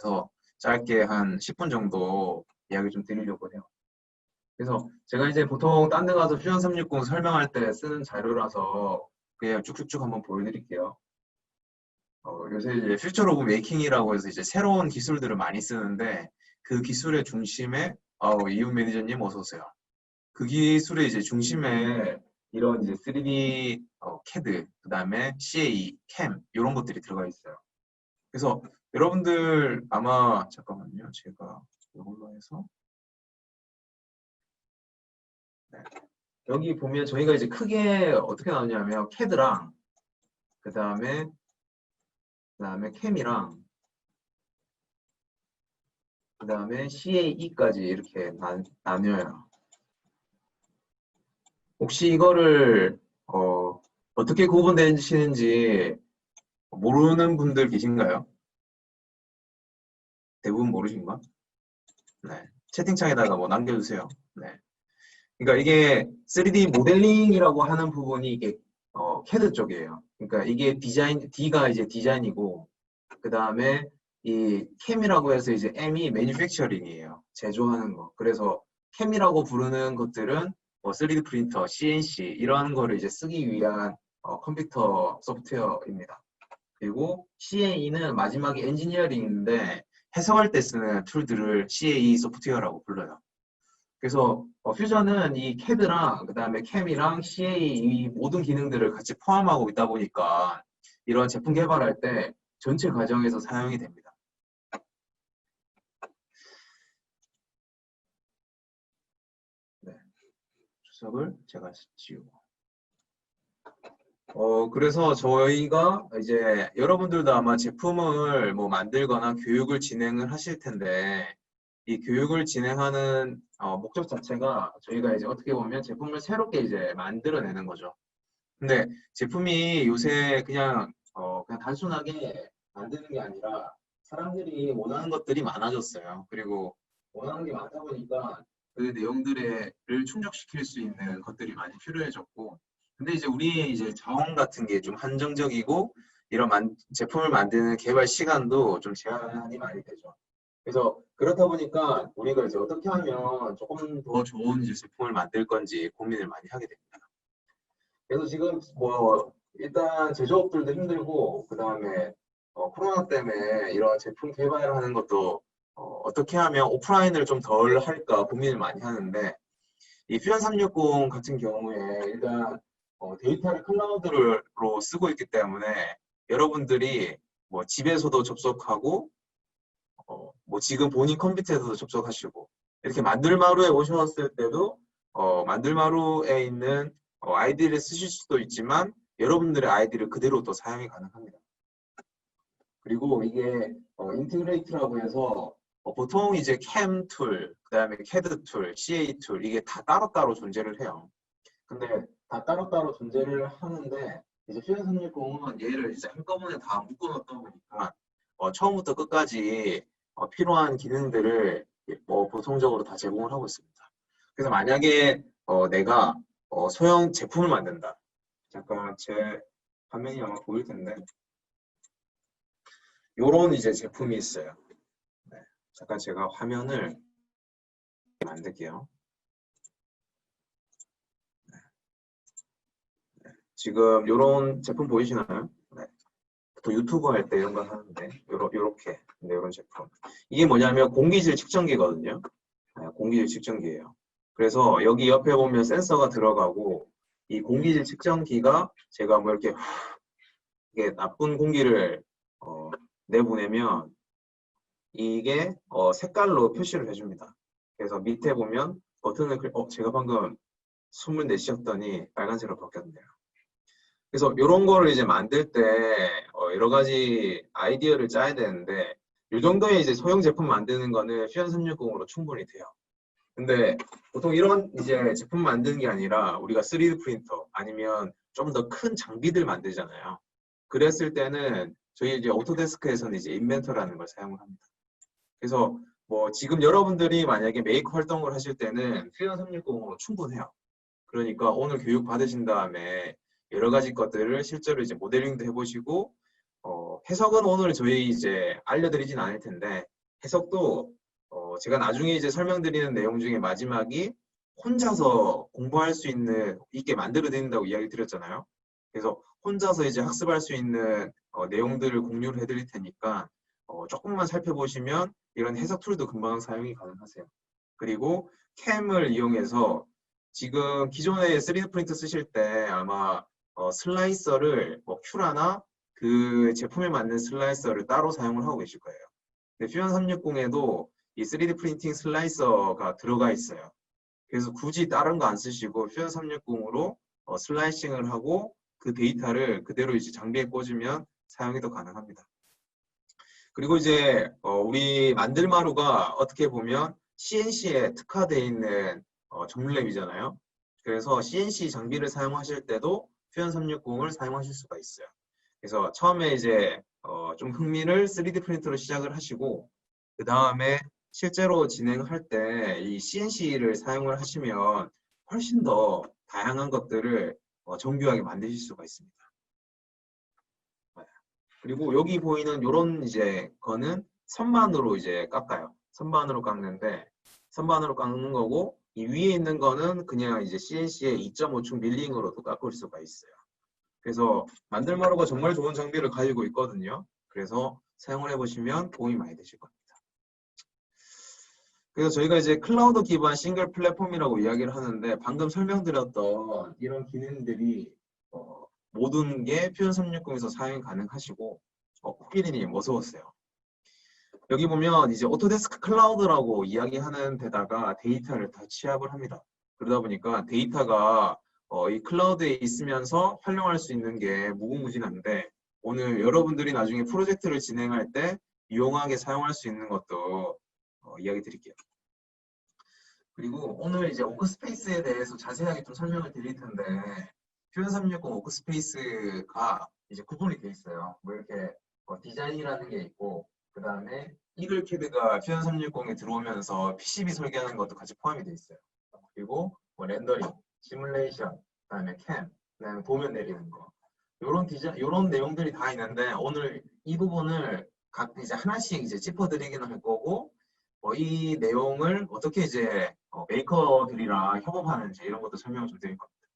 대해서 짧게 한 10분 정도 이야기 좀 드리려고 해요. 그래서 제가 이제 보통 딴 데 가서 퓨전 360 설명할 때 쓰는 자료라서 그냥 쭉쭉쭉 한번 보여드릴게요. 요새 이제 퓨처 오브 메이킹이라고 해서 이제 새로운 기술들을 많이 쓰는데 그 기술의 중심에 이훈 매니저님 어서 오세요. 그 기술의 이제 중심에 이런 이제 3D CAD, 그 다음에 CAE, CAM 이런 것들이 들어가 있어요. 그래서 여러분들 아마 잠깐만요, 제가 이걸로 해서 네. 여기 보면 저희가 이제 크게 어떻게 나오냐면 CAD랑 그 다음에 CAM이랑 그 다음에 CAE까지 이렇게 나뉘어요. 혹시 이거를 어떻게 구분되시는지 모르는 분들 계신가요? 대부분 모르신가? 네. 채팅창에다가 뭐 남겨주세요. 네. 그러니까 이게 3D 모델링이라고 하는 부분이 이게 CAD 쪽이에요. 그러니까 이게 디자인, D가 이제 디자인이고, 그 다음에 이 CAM이라고 해서 이제 M이 매니팩처링이에요. 제조하는 거. 그래서 CAM이라고 부르는 것들은 뭐 3D 프린터, CNC 이런 거를 이제 쓰기 위한 컴퓨터 소프트웨어입니다. 그리고 CAE는 마지막에 엔지니어링인데 해석할 때 쓰는 툴들을 CAE 소프트웨어라고 불러요. 그래서 퓨전은 이 CAD랑 그 다음에 CAM이랑 CAE 이 모든 기능들을 같이 포함하고 있다 보니까 이런 제품 개발할 때 전체 과정에서 사용이 됩니다. 네. 주석을 제가 지우고. 그래서 저희가 이제 여러분들도 아마 제품을 뭐 만들거나 교육을 진행을 하실 텐데 이 교육을 진행하는 목적 자체가 저희가 이제 어떻게 보면 제품을 새롭게 이제 만들어내는 거죠. 근데 제품이 요새 그냥 단순하게 만드는 게 아니라 사람들이 원하는 것들이 많아졌어요. 그리고 원하는 게 많다 보니까 그 내용들을 충족시킬 수 있는 것들이 많이 필요해졌고, 근데 이제 우리의 이제 자원 같은 게 좀 한정적이고 이런 제품을 만드는 개발 시간도 좀 제한이 많이 되죠. 그래서 그렇다 보니까 우리가 이제 어떻게 하면 조금 더 좋은 이제 제품을 만들 건지 고민을 많이 하게 됩니다. 그래서 지금 뭐 일단 제조업들도 힘들고 그 다음에 코로나 때문에 이런 제품 개발하는 것도 어떻게 하면 오프라인을 좀 덜 할까 고민을 많이 하는데 이 퓨전 360 같은 경우에 일단 데이터를 클라우드로 쓰고 있기 때문에 여러분들이 뭐 집에서도 접속하고 뭐 지금 본인 컴퓨터에서도 접속하시고 이렇게 만들마루에 오셨을 때도 만들마루에 있는 아이디를 쓰실 수도 있지만 여러분들의 아이디를 그대로 또 사용이 가능합니다. 그리고 이게 인티그레이트라고 해서 보통 이제 CAM 툴, 그 다음에 CAD 툴, CA 툴 이게 다 따로따로 존재를 해요. 근데 다 따로따로 존재를 하는데 이제 퓨전 360은 얘를 이제 한꺼번에 다 묶어놓다 보니까 처음부터 끝까지 필요한 기능들을 뭐 보통적으로 다 제공을 하고 있습니다. 그래서 만약에 내가 소형 제품을 만든다. 잠깐 제 화면이 아마 보일 텐데 요런 이제 제품이 있어요. 네. 잠깐 제가 화면을 만들게요. 네. 네. 지금 요런 제품 보이시나요? 네. 또 유튜브 할 때 이런 거 하는데 요렇게 이런 제품. 이게 뭐냐면 공기질 측정기거든요. 네, 공기질 측정기예요. 그래서 여기 옆에 보면 센서가 들어가고 이 공기질 측정기가 제가 뭐 이렇게 이게 나쁜 공기를 내보내면 이게 색깔로 표시를 해줍니다. 그래서 밑에 보면 버튼을 제가 방금 숨을 내쉬었더니 빨간색으로 바뀌었네요. 그래서 이런 거를 이제 만들 때 여러 가지 아이디어를 짜야 되는데 이 정도의 이제 소형 제품 만드는 거는 퓨전 360으로 충분히 돼요. 근데 보통 이런 이제 제품 만드는 게 아니라 우리가 3D 프린터 아니면 좀 더 큰 장비들 만들잖아요. 그랬을 때는 저희 이제 오토데스크에서는 이제 인벤터라는 걸 사용을 합니다. 그래서 뭐 지금 여러분들이 만약에 메이크 활동을 하실 때는 퓨전 360으로 충분해요. 그러니까 오늘 교육 받으신 다음에 여러 가지 것들을 실제로 이제 모델링도 해보시고 해석은 오늘 저희 이제 알려드리진 않을 텐데 해석도 제가 나중에 이제 설명드리는 내용 중에 마지막이 혼자서 공부할 수 있게 만들어 드린다고 이야기 드렸잖아요. 그래서 혼자서 이제 학습할 수 있는 내용들을 공유를 해드릴 테니까 조금만 살펴보시면 이런 해석 툴도 금방 사용이 가능하세요. 그리고 캠을 이용해서 지금 기존에 3D 프린터 쓰실 때 아마 슬라이서를 뭐 큐라나 그 제품에 맞는 슬라이서를 따로 사용을 하고 계실 거예요. 근데 퓨전 360에도 이 3D 프린팅 슬라이서가 들어가 있어요. 그래서 굳이 다른 거 안 쓰시고 퓨전 360으로 슬라이싱을 하고 그 데이터를 그대로 이제 장비에 꽂으면 사용이 더 가능합니다. 그리고 이제 우리 만들마루가 어떻게 보면 CNC에 특화되어 있는 전문랩이잖아요. 그래서 CNC 장비를 사용하실 때도 퓨전 360을 사용하실 수가 있어요. 그래서 처음에 이제 좀 흥미를 3D 프린터로 시작을 하시고 그 다음에 실제로 진행할 때 이 CNC를 사용을 하시면 훨씬 더 다양한 것들을 정교하게 만드실 수가 있습니다. 그리고 여기 보이는 이런 이제 거는 선반으로 이제 깎아요. 선반으로 깎는데 선반으로 깎는 거고 이 위에 있는 거는 그냥 이제 CNC의 2.5층 밀링으로도 깎을 수가 있어요. 그래서 만들마루가 정말 좋은 장비를 가지고 있거든요. 그래서 사용을 해보시면 도움이 많이 되실 겁니다. 그래서 저희가 이제 클라우드 기반 싱글 플랫폼이라고 이야기를 하는데 방금 설명드렸던 이런 기능들이 모든 게 퓨전 360에서 사용이 가능하시고 코끼리님 어서 오세요. 여기 보면 이제 오토데스크 클라우드라고 이야기하는 데다가 데이터를 다 취합을 합니다. 그러다 보니까 데이터가 이 클라우드에 있으면서 활용할 수 있는 게 무궁무진한데 오늘 여러분들이 나중에 프로젝트를 진행할 때 유용하게 사용할 수 있는 것도 이야기 드릴게요. 그리고 오늘 이제 워크스페이스에 대해서 자세하게 좀 설명을 드릴 텐데 퓨전 360 워크스페이스가 이제 구분이 돼 있어요. 뭐 이렇게 디자인이라는 게 있고 그 다음에 이글캐드가 퓨전 360에 들어오면서 PCB 설계하는 것도 같이 포함이 돼 있어요. 그리고 뭐 렌더링, 시뮬레이션, 그 다음에 캠, 그 다음에 도면 내리는 거 이런 내용들이 다 있는데 오늘 이 부분을 각 이제 하나씩 이제 짚어드리기는 할 거고 이 내용을 어떻게 이제 메이커들이랑 협업하는지 이런 것도 설명을 좀 드릴 겁니다.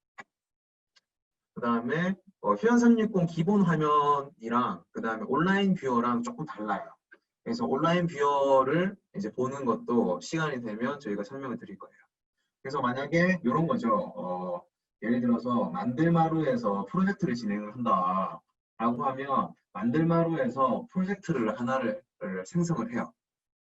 그 다음에 퓨전 360 기본 화면이랑 그 다음에 온라인 뷰어랑 조금 달라요. 그래서 온라인 뷰어를 이제 보는 것도 시간이 되면 저희가 설명을 드릴 거예요. 그래서 만약에 이런 거죠. 예를 들어서 만들마루에서 프로젝트를 진행을 한다 라고 하면 만들마루에서 프로젝트를 하나를 생성을 해요.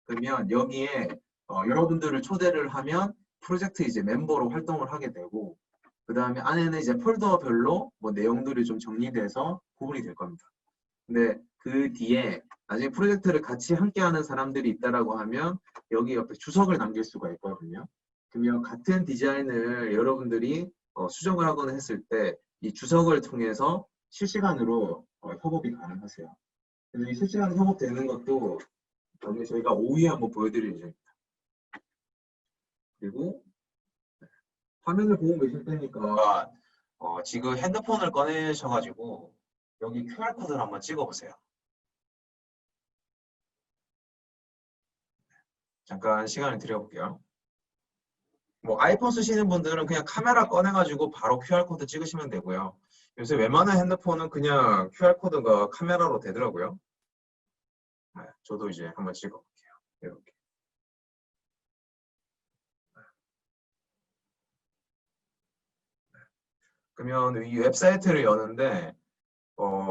그러면 여기에 여러분들을 초대를 하면 프로젝트 이제 멤버로 활동을 하게 되고 그 다음에 안에는 이제 폴더별로 뭐 내용들이 좀 정리돼서 구분이 될 겁니다. 근데 그 뒤에 나중에 프로젝트를 같이 함께하는 사람들이 있다라고 하면 여기 옆에 주석을 남길 수가 있거든요. 그러면 같은 디자인을 여러분들이 수정을 하거나 했을 때 이 주석을 통해서 실시간으로 협업이 가능하세요. 그래서 이 실시간 협업되는 것도 나중에 저희가 5위에 한번 보여드릴 예정입니다. 그리고 화면을 보고 계실 테니까 지금 핸드폰을 꺼내셔가지고 여기 QR코드를 한번 찍어보세요. 잠깐 시간을 드려볼게요. 뭐 아이폰 쓰시는 분들은 그냥 카메라 꺼내가지고 바로 QR코드 찍으시면 되고요. 요새 웬만한 핸드폰은 그냥 QR코드가 카메라로 되더라고요. 네, 저도 이제 한번 찍어볼게요. 이렇게. 그러면 이 웹사이트를 여는데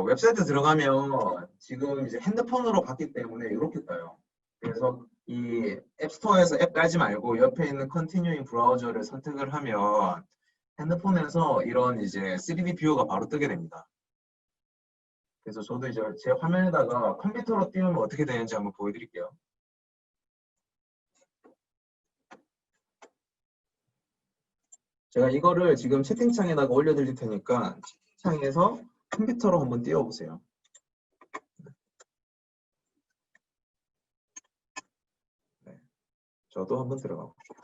웹사이트 들어가면 지금 이제 핸드폰으로 봤기 때문에 이렇게 떠요. 그래서 이 앱스토어에서 앱 깔지 말고 옆에 있는 컨티뉴잉 브라우저를 선택을 하면 핸드폰에서 이런 이제 3D 뷰어가 바로 뜨게 됩니다. 그래서 저도 이제 제 화면에다가 컴퓨터로 띄우면 어떻게 되는지 한번 보여드릴게요. 제가 이거를 지금 채팅창에다가 올려드릴 테니까 채팅창에서 컴퓨터로 한번 띄워보세요. 네, 저도 한번 들어가 볼게요.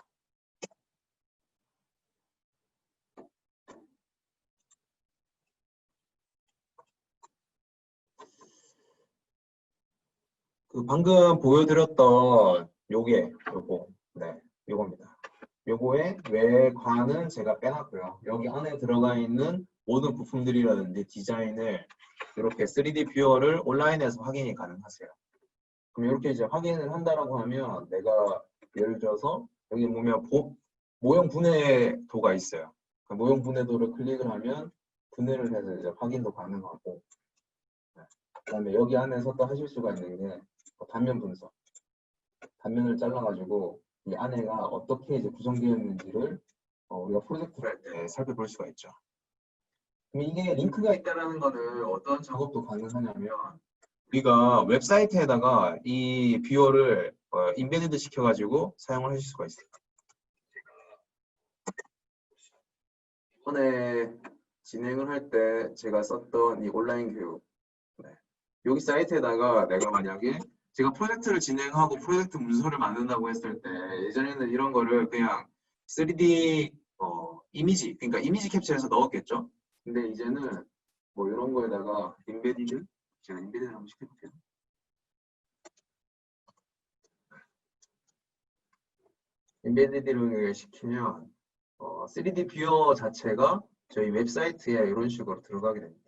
그 방금 보여드렸던 요거, 네, 요겁니다. 요거의 외관은 제가 빼놨고요. 여기 안에 들어가 있는 모든 부품들이라든지 디자인을 이렇게 3D 뷰어를 온라인에서 확인이 가능하세요. 그럼 이렇게 이제 확인을 한다라고 하면 내가 예를 들어서 여기 보면 모형 분해도가 있어요. 그 모형 분해도를 클릭을 하면 분해를 해서 이제 확인도 가능하고, 그다음에 여기 안에서 또 하실 수가 있는 게 단면 분석. 단면을 잘라가지고 이 안에가 어떻게 이제 구성되어 있는지를 우리가 프로젝트를 할 때 살펴볼 수가 있죠. 그럼 이게 링크가 있다라는 거는 어떤 작업도 가능하냐면 우리가 웹사이트에다가 이 뷰어를 인베디드 시켜가지고 사용을 하실 수가 있어요. 이번에 진행을 할 때 제가 썼던 이 온라인 교육, 네. 여기 사이트에다가 내가 만약에 제가 프로젝트를 진행하고 프로젝트 문서를 만든다고 했을 때 예전에는 이런 거를 그냥 3D 이미지, 그러니까 이미지 캡처해서 넣었겠죠. 근데 이제는 뭐 이런 거에다가 인베디드, 제가 인베디드 한번 시켜볼게요. 인베디드를 시키면 3D 뷰어 자체가 저희 웹사이트에 이런 식으로 들어가게 됩니다.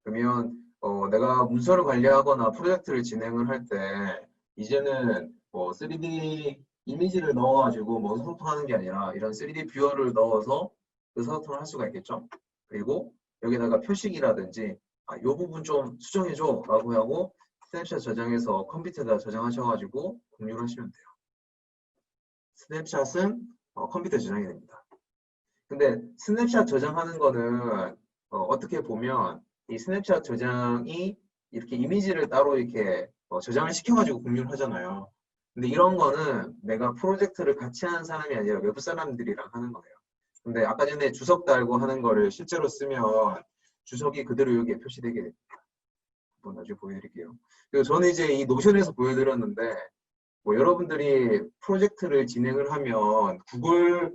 그러면 내가 문서를 관리하거나 프로젝트를 진행을 할 때 이제는 뭐 3D 이미지를 넣어가지고 뭐 소통하는 게 아니라 이런 3D 뷰어를 넣어서 그 소통을 할 수가 있겠죠. 그리고 여기다가 표식이라든지 이 부분 좀 수정해줘 라고 하고 스냅샷 저장해서 컴퓨터에다 저장하셔가지고 공유를 하시면 돼요. 스냅샷은 컴퓨터 저장이 됩니다. 근데 스냅샷 저장하는 거는 어떻게 보면 이 스냅샷 저장이 이렇게 이미지를 따로 이렇게 저장을 시켜가지고 공유를 하잖아요. 근데 이런 거는 내가 프로젝트를 같이 하는 사람이 아니라 외부 사람들이랑 하는 거예요. 근데 아까 전에 주석 달고 하는 거를 실제로 쓰면 주석이 그대로 여기에 표시되게 됩니다. 한번 나중에 보여드릴게요. 그리고 저는 이제 이 노션에서 보여드렸는데 뭐 여러분들이 프로젝트를 진행을 하면 구글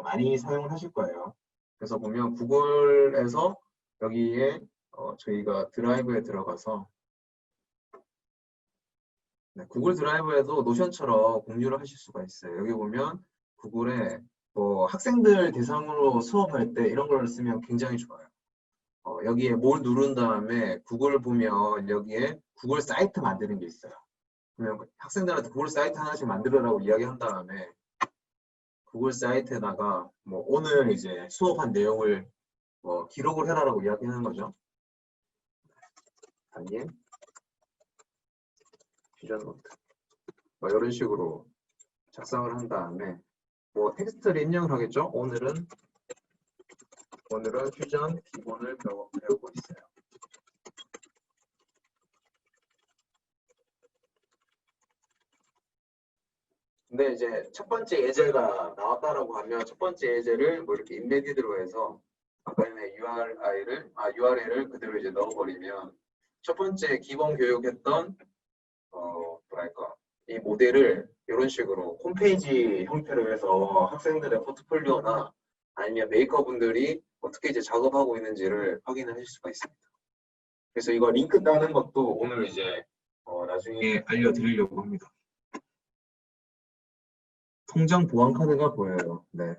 많이 사용을 하실 거예요. 그래서 보면 구글에서 여기에 저희가 드라이브에 들어가서 구글 드라이브에도 노션처럼 공유를 하실 수가 있어요. 여기 보면 구글에 학생들 대상으로 수업할 때 이런 걸 쓰면 굉장히 좋아요. 여기에 뭘 누른 다음에 구글 보면 여기에 구글 사이트 만드는 게 있어요. 그러면 학생들한테 구글 사이트 하나씩 만들어라고 이야기한 다음에 구글 사이트에다가 뭐 오늘 이제 수업한 내용을 기록을 해라라고 이야기하는 거죠. 아니면 퓨전 노트 이런 식으로 작성을 한 다음에 뭐 텍스트를 입력을 하겠죠. 오늘은 퓨전 기본을 배우고 있어요. 근데 이제 첫 번째 예제가 나왔다라고 하면 첫 번째 예제를 뭐 이렇게 인베디드로 해서 아까 전에 URL을 그대로 이제 넣어버리면 첫 번째 기본 교육했던 뭐랄까 이 모델을 이런 식으로 홈페이지 형태로 해서 학생들의 포트폴리오나 아니면 메이커분들이 어떻게 이제 작업하고 있는지를 확인을 하실 수가 있습니다. 그래서 이거 링크 따는 것도 오늘 이제 나중에 알려드리려고 합니다. 통장 보안 카드가 보여요. 네.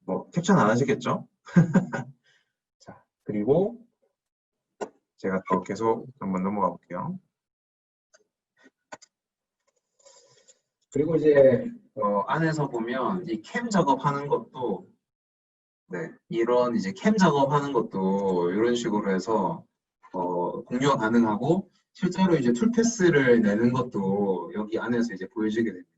뭐 캡처는 안 하시겠죠? 자, 그리고 제가 또 계속 한번 넘어가 볼게요. 그리고 이제 안에서 보면 이 캠 작업하는 것도 이런 이제 캠 작업하는 것도 이런 식으로 해서 공유가 가능하고 실제로 이제 툴패스를 내는 것도 여기 안에서 이제 보여지게 됩니다.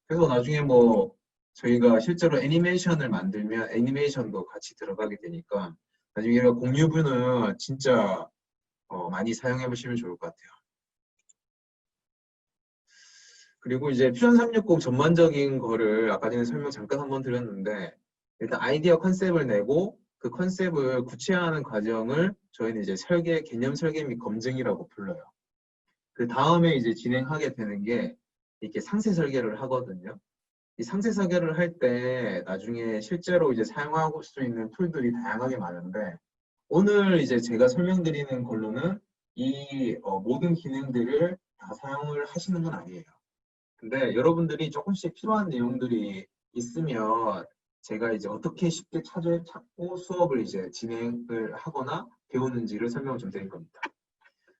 그래서 나중에 뭐 저희가 실제로 애니메이션을 만들면 애니메이션도 같이 들어가게 되니까 나중에 이런 공유분은 진짜 많이 사용해 보시면 좋을 것 같아요. 그리고 이제 퓨전 360 전반적인 거를 아까 전에 설명 잠깐 한번 드렸는데 일단 아이디어 컨셉을 내고 그 컨셉을 구체화하는 과정을 저희는 이제 개념 설계 및 검증이라고 불러요. 그 다음에 이제 진행하게 되는 게 이렇게 상세 설계를 하거든요. 이 상세 설계를 할 때 나중에 실제로 이제 사용할 수 있는 툴들이 다양하게 많은데 오늘 이제 제가 설명드리는 걸로는 이 모든 기능들을 다 사용을 하시는 건 아니에요. 근데 여러분들이 조금씩 필요한 내용들이 있으면 제가 이제 어떻게 쉽게 찾고 수업을 이제 진행을 하거나 배우는지를 설명을 좀 드릴 겁니다.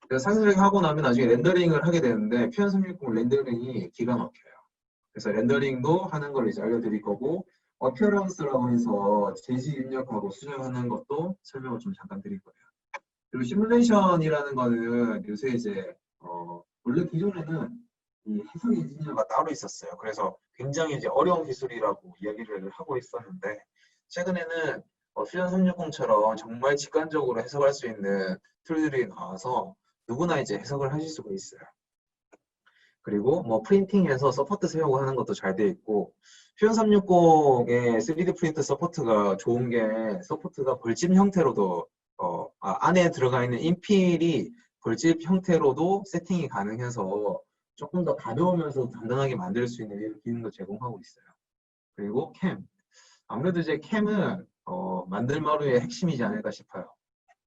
그래서 상세하게 하고 나면 나중에 렌더링을 하게 되는데 퓨전 360 렌더링이 기가 막혀요. 그래서 렌더링도 하는 걸 이제 알려드릴 거고 어피어런스라고 해서 재질 입력하고 수정하는 것도 설명을 좀 잠깐 드릴 거예요. 그리고 시뮬레이션이라는 거는 요새 이제 원래 기존에는 이 해석 엔지니어가 따로 있었어요. 그래서 굉장히 이제 어려운 기술이라고 이야기를 하고 있었는데 최근에는 퓨전 360처럼 정말 직관적으로 해석할 수 있는 툴들이 나와서 누구나 이제 해석을 하실 수가 있어요. 그리고 뭐 프린팅에서 서포트 세우고 하는 것도 잘 돼 있고 퓨전 360의 3D 프린터 서포트가 좋은 게 서포트가 벌집 형태로도 안에 들어가 있는 인필이 벌집 형태로도 세팅이 가능해서 조금 더 가벼우면서 단단하게 만들 수 있는 이런 기능도 제공하고 있어요. 그리고 캠. 아무래도 이제 캠은 만들마루의 핵심이지 않을까 싶어요.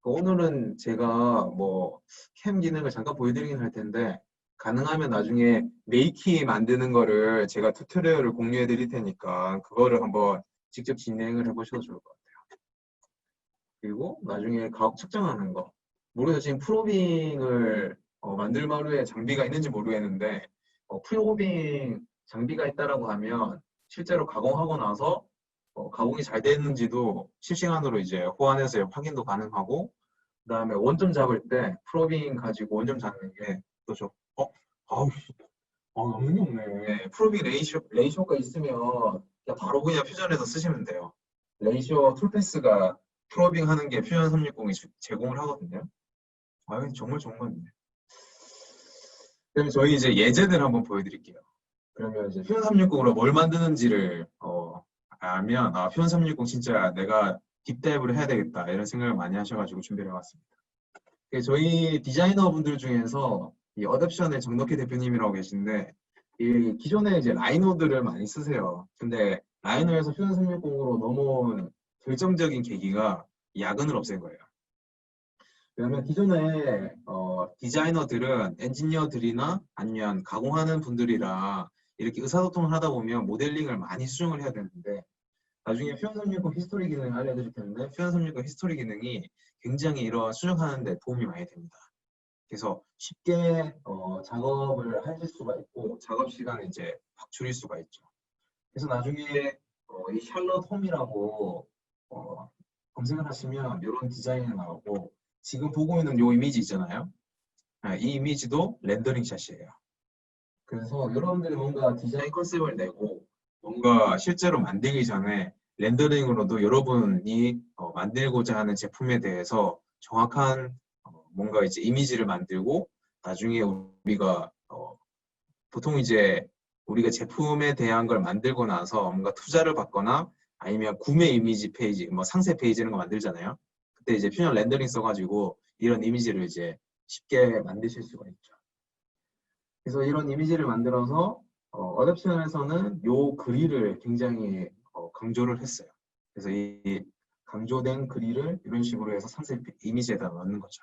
오늘은 제가 뭐 캠 기능을 잠깐 보여드리긴 할 텐데 가능하면 나중에 메이키 만드는 거를 제가 튜토리얼을 공유해 드릴 테니까 그거를 한번 직접 진행을 해보셔도 좋을 것 같아요. 그리고 나중에 가혹 측정하는 거. 모르겠어요. 지금 프로빙을 만들마루에 장비가 있는지 모르겠는데 프로빙 장비가 있다라고 하면 실제로 가공하고 나서 가공이 잘 됐는지도 실시간으로 이제 호환해서 확인도 가능하고 그다음에 원점 잡을 때 프로빙 가지고 원점 잡는 게 또 좀 아우 너무 없네. 프로빙 레이쇼가 있으면 그냥 바로 그냥 퓨전에서 쓰시면 돼요. 레이쇼 툴패스가 프로빙 하는 게 퓨전 360이 제공을 하거든요. 정말 좋은 건데. 그럼 저희 이제 예제들 한번 보여드릴게요. 그러면 이제 퓨전 360으로 뭘 만드는지를 알면 퓨전 360 진짜 내가 딥다이브를 해야 되겠다 이런 생각을 많이 하셔가지고 준비를 해왔습니다. 저희 디자이너 분들 중에서 이 어댑션의 정덕희 대표님이라고 계신데 이 기존에 이제 라이노드를 많이 쓰세요. 근데 라이노에서 퓨전 360으로 넘어온 결정적인 계기가 야근을 없앤 거예요. 왜냐면 기존에 디자이너들은 엔지니어들이나 아니면 가공하는 분들이랑 이렇게 의사소통을 하다 보면 모델링을 많이 수정을 해야 되는데 나중에 퓨전 360 히스토리 기능을 알려드릴 텐데 퓨전 360 히스토리 기능이 굉장히 이런 수정하는 데 도움이 많이 됩니다. 그래서 쉽게 작업을 하실 수가 있고 작업 시간을 이제 확 줄일 수가 있죠. 그래서 나중에 이 샬럿 홈이라고 검색을 하시면 이런 디자인이 나오고 지금 보고 있는 이 이미지 있잖아요. 이 이미지도 렌더링 샷이에요. 그래서 여러분들이 뭔가 디자인 컨셉을 내고 뭔가 실제로 만들기 전에 렌더링으로도 여러분이 만들고자 하는 제품에 대해서 정확한 뭔가 이제 이미지를 만들고 나중에 우리가 보통 이제 우리가 제품에 대한 걸 만들고 나서 뭔가 투자를 받거나 아니면 구매 이미지 페이지, 뭐 상세 페이지 이런 거 만들잖아요. 그때 이제 퓨전 렌더링 써가지고 이런 이미지를 이제 쉽게 만드실 수가 있죠. 그래서 이런 이미지를 만들어서 어댑션에서는 요 그릴을 굉장히 강조를 했어요. 그래서 이 강조된 그릴을 이런 식으로 해서 상세 이미지에다 넣는 거죠.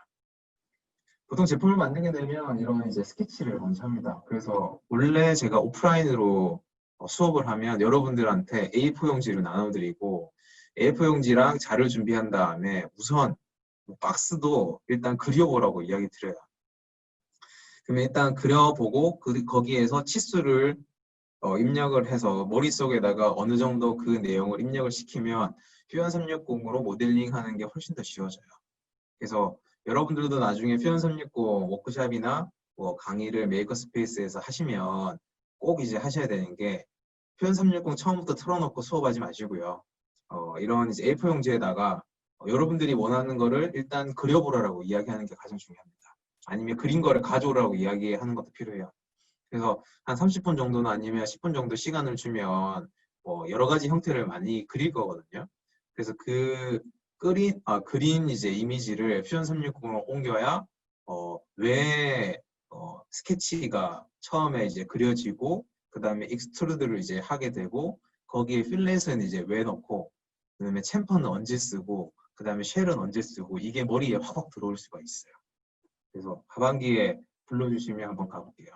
보통 제품을 만들게 되면 이런 이제 스케치를 먼저 합니다. 그래서 원래 제가 오프라인으로 수업을 하면 여러분들한테 A4 용지를 나눠드리고 A4 용지랑 자료를 준비한 다음에 우선 박스도 일단 그려보라고 이야기 드려요. 그러면 일단 그려보고 거기에서 치수를 입력을 해서 머릿속에다가 어느 정도 그 내용을 입력을 시키면 퓨전 360으로 모델링하는 게 훨씬 더 쉬워져요. 그래서 여러분들도 나중에 퓨전 360 워크샵이나 뭐 강의를 메이커스페이스에서 하시면 꼭 이제 하셔야 되는 게 퓨전 360 처음부터 틀어놓고 수업하지 마시고요. 이런 이제 A4 용지에다가 여러분들이 원하는 거를 일단 그려보라고 이야기하는 게 가장 중요합니다. 아니면 그린 거를 가져오라고 이야기하는 것도 필요해요. 그래서 한 30분 정도나 아니면 10분 정도 시간을 주면 뭐 여러 가지 형태를 많이 그릴 거거든요. 그래서 그 그린 이제 이미지를 퓨전 360으로 옮겨야 왜 스케치가 처음에 이제 그려지고 그 다음에 익스트루드를 이제 하게 되고 거기에 필렛은 이제 왜 넣고 그 다음에 챔퍼는 언제 쓰고 그 다음에 쉘은 언제 쓰고 이게 머리에 확확 들어올 수가 있어요. 그래서 하반기에 불러주시면 한번 가볼게요.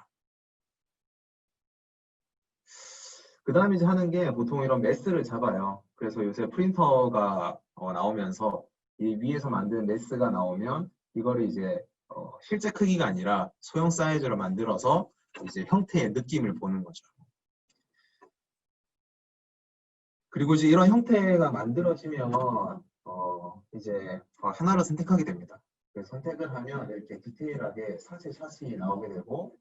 그 다음에 이제 하는 게 보통 이런 메스를 잡아요. 그래서 요새 프린터가 나오면서 이 위에서 만든 메스가 나오면 이거를 이제 실제 크기가 아니라 소형 사이즈로 만들어서 이제 형태의 느낌을 보는 거죠. 그리고 이제 이런 형태가 만들어지면 이제 하나를 선택하게 됩니다. 그래서 선택을 하면 이렇게 디테일하게 상세 샷이 나오게 되고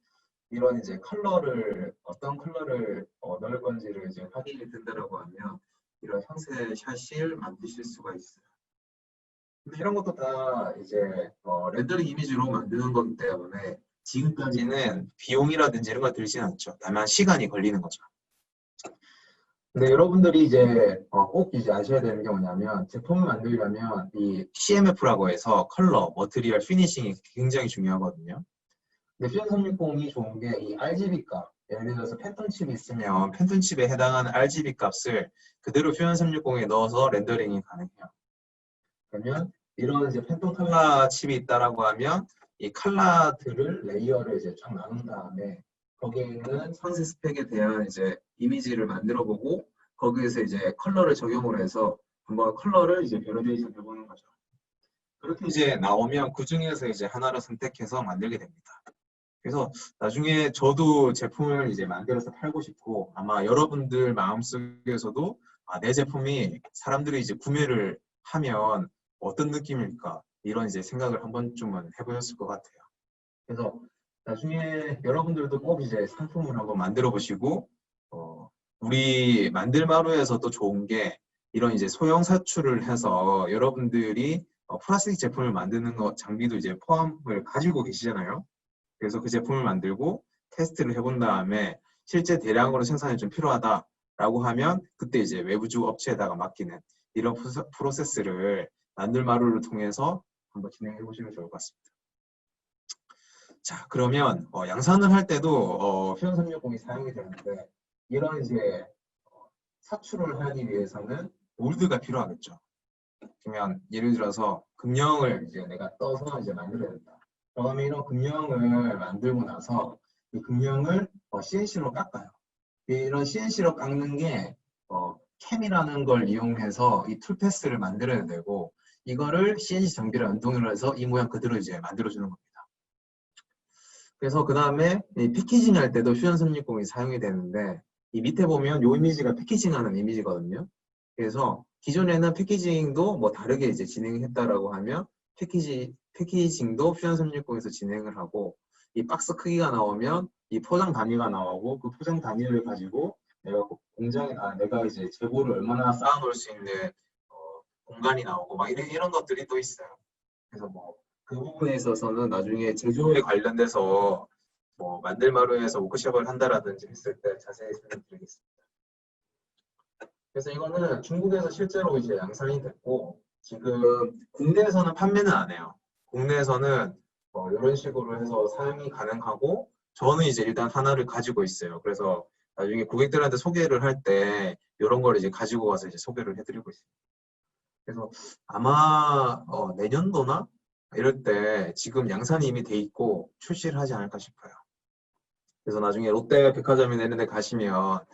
이런 이제 컬러를 어떤 컬러를 넣을 건지를 이제 확인이 된다라고 하면 이런 형세 샷을 만드실 수가 있어요. 근데 이런 것도 다 이제 렌더링 이미지로 만드는 거기 때문에 지금까지는 비용이라든지 이런 거 들진 않죠. 다만 시간이 걸리는 거죠. 근데 여러분들이 이제 꼭 이제 아셔야 되는 게 뭐냐면 제품을 만들려면 이 CMF라고 해서 컬러, 머티리얼, 피니싱이 굉장히 중요하거든요. 근데 퓨전 360이 좋은 게 이 RGB 값, 예를 들어서 팬톤 칩이 있으면 팬톤 칩에 해당하는 RGB 값을 그대로 퓨전 360에 넣어서 렌더링이 가능해요. 그러면 이런 이제 팬톤 컬러 칩이 있다라고 하면 이 컬러들을 레이어를 이제 쫙 나눈 다음에 거기에 있는 상세 스펙에 대한 이제 이미지를 만들어 보고 거기에서 이제 컬러를 적용을 해서 한번 컬러를 이제 베러데이션 해보는 거죠. 그렇게 이제 나오면 그 중에서 이제 하나를 선택해서 만들게 됩니다. 그래서 나중에 저도 제품을 이제 만들어서 팔고 싶고 아마 여러분들 마음속에서도 내 제품이 사람들이 이제 구매를 하면 어떤 느낌일까 이런 이제 생각을 한 번쯤은 해보셨을 것 같아요. 그래서 나중에 여러분들도 꼭 이제 상품을 한번 만들어 보시고 우리 만들마루에서 또 좋은 게 이런 이제 소형 사출을 해서 여러분들이 플라스틱 제품을 만드는 거 장비도 이제 포함을 가지고 계시잖아요. 그래서 그 제품을 만들고 테스트를 해본 다음에 실제 대량으로 생산이 좀 필요하다라고 하면 그때 이제 외부주 업체에다가 맡기는 이런 프로세스를 만들마루를 통해서 한번 진행해 보시면 좋을 것 같습니다. 자, 그러면 양산을 할 때도 퓨전 360이 사용이 되는데 이런 이제 사출을 하기 위해서는 몰드가 필요하겠죠. 그러면 예를 들어서 금형을 이제 내가 떠서 이제 만들어야 된다. 그러면 이런 금형을 만들고 나서 이 금형을 CNC로 깎아요. 이런 CNC로 깎는 게 캠이라는 걸 이용해서 이 툴패스를 만들어야 되고 이거를 CNC 장비를 연동을 해서 이 모양 그대로 이제 만들어주는 겁니다. 그래서 그 다음에 이 패키징 할 때도 퓨전 360이 사용이 되는데 이 밑에 보면 이 이미지가 패키징하는 이미지거든요. 그래서 기존에는 패키징도 뭐 다르게 이제 진행했다라고 하면 패키징도 퓨전 360에서 진행을 하고 이 박스 크기가 나오면 이 포장 단위가 나오고 그 포장 단위를 가지고 내가 공장에 내가 이제 재고를 얼마나 쌓아놓을 수 있는 공간이 나오고 막 이런 것들이 또 있어요. 그래서 뭐 그 부분에 있어서는 나중에 제조에 관련돼서 뭐 만들마루에서 워크숍을 한다라든지 했을 때 자세히 설명드리겠습니다. 그래서 이거는 중국에서 실제로 이제 양산이 됐고 지금 국내에서는 판매는 안 해요. 국내에서는 이런 식으로 해서 사용이 가능하고 저는 이제 일단 하나를 가지고 있어요. 그래서 나중에 고객들한테 소개를 할 때 이런 걸 이제 가지고 와서 이제 소개를 해드리고 있습니다. 그래서 아마 내년도나 이럴 때 지금 양산이 이미 돼 있고 출시를 하지 않을까 싶어요. 그래서 나중에 롯데 백화점이나 이런 데 가시면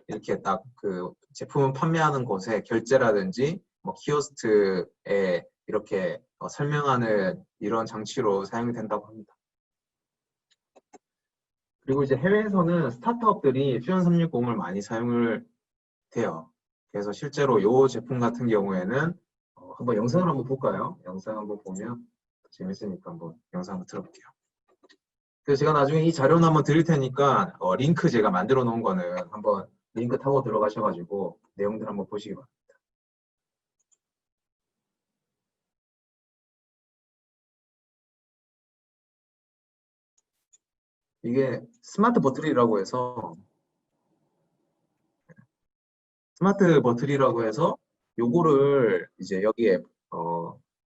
이렇게 딱 그 제품 판매하는 곳에 결제라든지 뭐 키오스트에 이렇게 설명하는 이런 장치로 사용이 된다고 합니다. 그리고 이제 해외에서는 스타트업들이 퓨전 360을 많이 사용을 돼요. 그래서 실제로 이 제품 같은 경우에는 한번 영상을 한번 볼까요? 영상 한번 보면 재밌으니까 한번 영상 한번 들어볼게요. 그래서 제가 나중에 이 자료는 한번 드릴 테니까 링크 제가 만들어 놓은 거는 한번 링크 타고 들어가셔가지고 내용들 한번 보시기 바랍니다. 이게 스마트 버틀이라고 해서 요거를 이제 여기에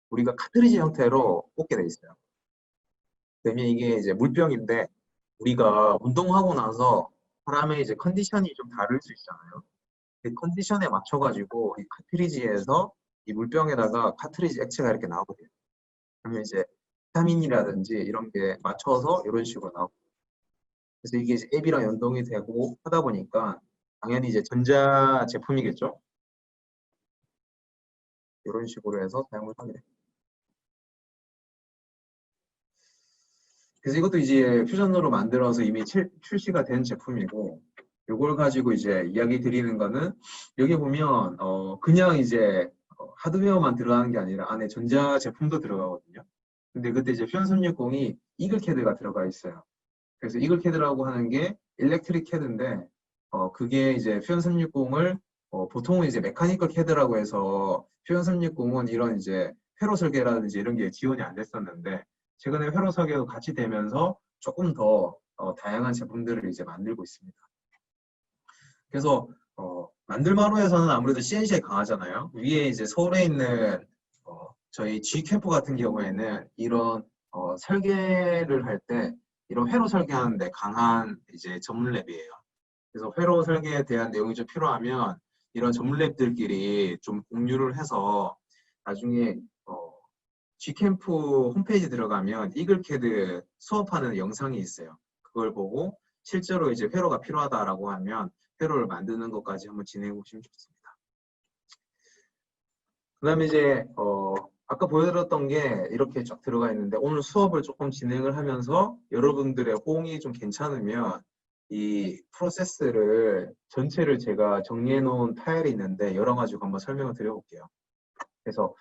우리가 카트리지 형태로 꽂게 돼 있어요. 그러면 이게 이제 물병인데 우리가 운동하고 나서 사람의 이제 컨디션이 좀 다를 수 있잖아요. 그 컨디션에 맞춰가지고 이 카트리지에서 이 물병에다가 카트리지 액체가 이렇게 나오거든요. 그러면 이제 비타민이라든지 이런 게 맞춰서 이런 식으로 나오고, 그래서 이게 이제 앱이랑 연동이 되고 하다 보니까 당연히 이제 전자 제품이겠죠. 이런 식으로 해서 사용을 하게 됩니다. 그래서 이것도 이제 퓨전으로 만들어서 이미 출시가 된 제품이고, 이걸 가지고 이제 이야기 드리는 거는 여기 보면 그냥 이제 하드웨어만 들어가는 게 아니라 안에 전자 제품도 들어가거든요. 근데 그때 이제 퓨전 360이 이글캐드가 들어가 있어요. 그래서 이글캐드라고 하는 게 일렉트릭 캐드인데 그게 이제 퓨전 360을 보통은 이제 메카니컬 캐드라고 해서 퓨전 360은 이런 이제 회로 설계라든지 이런 게 지원이 안 됐었는데 최근에 회로 설계도 같이 되면서 조금 더 다양한 제품들을 이제 만들고 있습니다. 그래서 만들마루에서는 아무래도 CNC에 강하잖아요. 위에 이제 서울에 있는 저희 G캠프 같은 경우에는 이런 설계를 할 때 이런 회로 설계하는데 강한 이제 전문 랩이에요. 그래서 회로 설계에 대한 내용이 좀 필요하면 이런 전문 랩들끼리 좀 공유를 해서 나중에 G캠프 홈페이지 들어가면 이글캐드 수업하는 영상이 있어요. 그걸 보고 실제로 이제 회로가 필요하다라고 하면 회로를 만드는 것까지 한번 진행해 보시면 좋습니다. 그 다음에 이제 아까 보여드렸던 게 이렇게 쫙 들어가 있는데 오늘 수업을 조금 진행을 하면서 여러분들의 호응이 좀 괜찮으면 이 프로세스를 전체를 제가 정리해 놓은 파일이 있는데 열어가지고 한번 설명을 드려볼게요. 그래서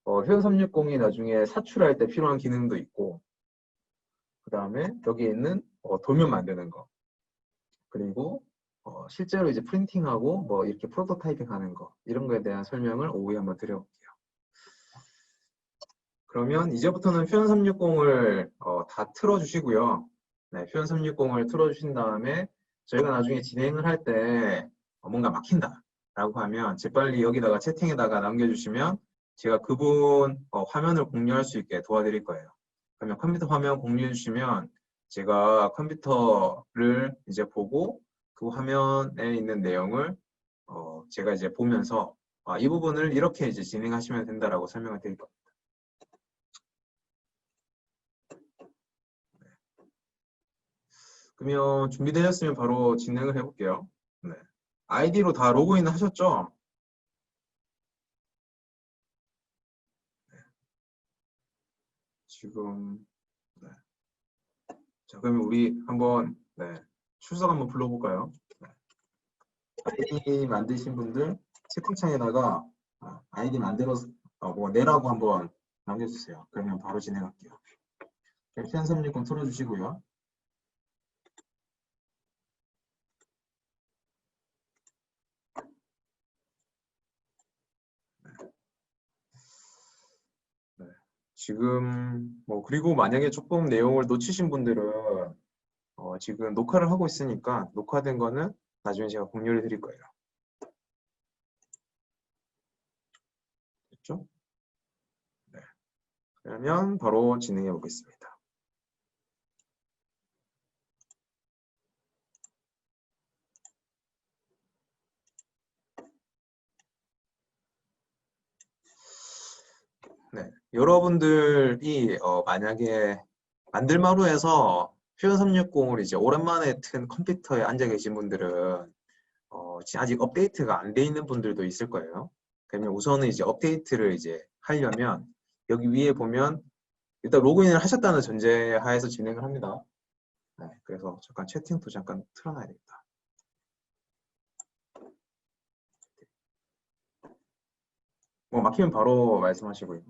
퓨전 360이 나중에 사출할 때 필요한 기능도 있고 그 다음에 여기에 있는 도면 만드는 거 그리고 실제로 이제 프린팅하고 뭐 이렇게 프로토타이핑 하는 거 이런 거에 대한 설명을 오후에 한번 드려볼게요. 그러면 이제부터는 퓨전 360을 다 틀어주시고요. 네, 퓨전 360을 틀어주신 다음에 저희가 나중에 진행을 할 때 뭔가 막힌다 라고 하면 재빨리 여기다가 채팅에다가 남겨주시면 제가 그분 화면을 공유할 수 있게 도와드릴 거예요. 그러면 컴퓨터 화면 공유해 주시면 제가 컴퓨터를 이제 보고 그 화면에 있는 내용을 제가 이제 보면서 이 부분을 이렇게 이제 진행하시면 된다라고 설명을 드릴 겁니다. 그러면 준비되셨으면 바로 진행을 해볼게요. 네. 아이디로 다 로그인 하셨죠? 네. 지금 네. 자, 그러면 우리 한번 출석 한번 불러볼까요? 네. 아이디 만드신 분들 채팅창에다가 아이디 만들어서 뭐 내라고 한번 남겨주세요. 그러면 바로 진행할게요. 편360 틀어주시고요. 네. 지금 뭐 그리고 만약에 조금 내용을 놓치신 분들은 지금 녹화를 하고 있으니까 녹화된 거는 나중에 제가 공유를 드릴 거예요. 됐죠? 네. 그러면 바로 진행해 보겠습니다. 네. 여러분들이 만약에 만들마루에서 퓨전 360을 이제 오랜만에 튼 컴퓨터에 앉아 계신 분들은 아직 업데이트가 안 돼 있는 분들도 있을 거예요. 그러면 우선은 이제 업데이트를 이제 하려면 여기 위에 보면 일단 로그인을 하셨다는 전제하에서 진행을 합니다. 네, 그래서 잠깐 채팅도 잠깐 틀어놔야 겠다. 뭐 막히면 바로 말씀하시고요.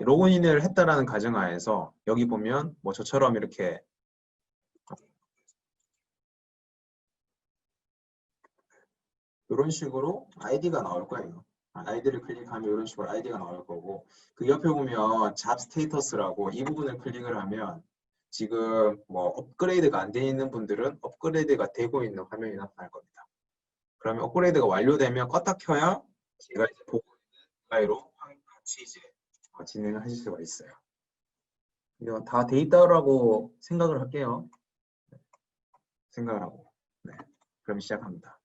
로그인을 했다라는 가정하에서 여기 보면 뭐 저처럼 이렇게 이런 식으로 아이디가 나올 거예요. 아이디를 클릭하면 이런 식으로 아이디가 나올 거고 그 옆에 보면 잡 스테이터스라고 이 부분을 클릭을 하면 지금 뭐 업그레이드가 안 돼 있는 분들은 업그레이드가 되고 있는 화면이 나타날 겁니다. 그러면 업그레이드가 완료되면 껐다 켜야 제가 이제 보고 있는 가이로 같이 이제 진행을 하실 수가 있어요. 이거 다 데이터라고 생각을 할게요. 생각을 하고. 네, 그럼 시작합니다.